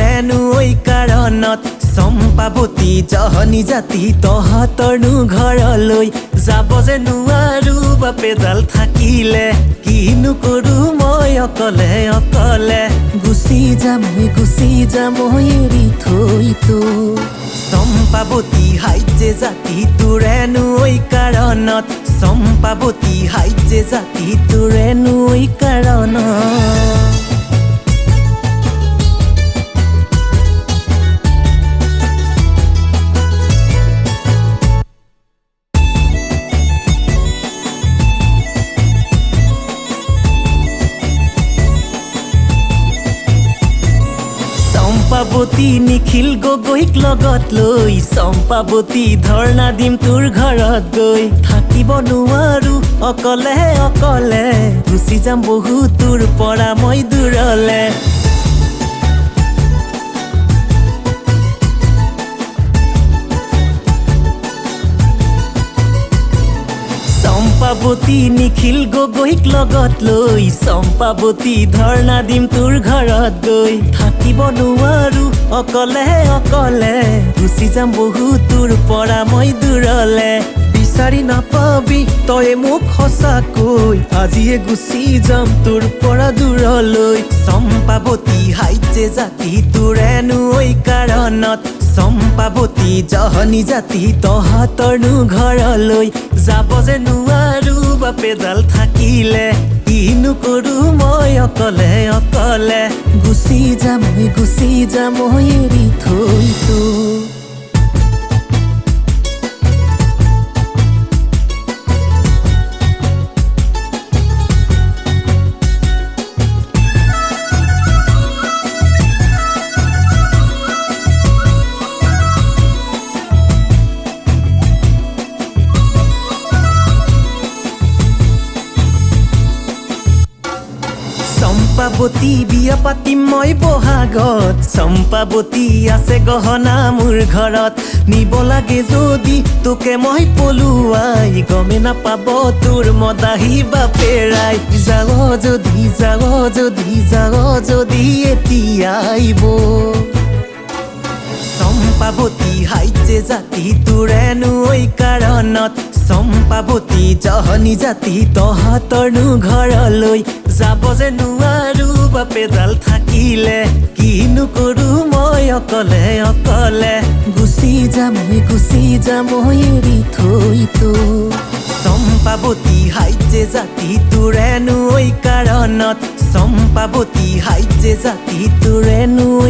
তোৰেনো ঐ কাৰণত চম্পাৱতী জহনী জাতি তহঁতৰনো ঘৰলৈ যাব যে নোৱাৰো বাপেডাল থাকিলে কিনো কৰো মই অকলে অকলে গুচি যাম এৰি থৈ তো চম্পাৱতী হাইজে জাতি তোৰেনো ঐ কাৰণত চম্পাৱতী হাইজে জাতি তোৰেনো ঐ কাৰণত চম্পাৱতী নিখিল গগৈক লগত লৈ চম্পাৱতী ধৰ্ণা দিম তোৰ ঘৰত গৈ থাকিব নোৱাৰো অকলে অকলে গুচি যাম বহু তোৰ পৰা মই দূৰলে চম্পাৱতী নিখিল গগৈক লগত লৈ চম্পাৱতী ধৰ্ণা দিম তোৰ ঘৰত গৈ থাকিব নোৱাৰো অকলে অকলে গুচি যাম বহু তোৰ পৰা মই দূৰলে বিচাৰি নাপাবি তই মোক সঁচাকৈ আজিয়ে গুচি যাম তোৰ পৰা দূৰলৈ চম্পাৱতী হাইজে জাতি তোৰেনো ঐ কাৰণত চম্পাৱতী জহনী জাতি তহঁতৰনো ঘৰলৈ যাব যে নোৱাৰো বাপেডাল থাকিলে কিনো কৰো মই অকলে অকলে গুচি যাম এৰি থৈ তো চম্পাৱতী বিয়া পাতিম মই বহাগত চম্পাৱতী আছে গহনা মোৰ ঘৰত নিব লাগে যদি তোকে মই পলুৱাই গমে নাপাব তোৰ মদাহী বাপেৰাই যাও যদি এতিয়া আহিব চম্পাৱতী হাইজে জাতি তোৰেনো ঐ কাৰণত চম্পাৱতী জহনী জাতি তহঁতৰনো ঘৰলৈ যাব যে নোৱাৰো বাপেডাল থাকিলে কিনো কৰো মই অকলে অকলে গুচি যাম এৰি থৈ তো চম্পাৱতী হাইজে জাতি তোৰেনো ঐ কাৰণত চম্পাৱতী হাইজে জাতি তোৰেনো ঐ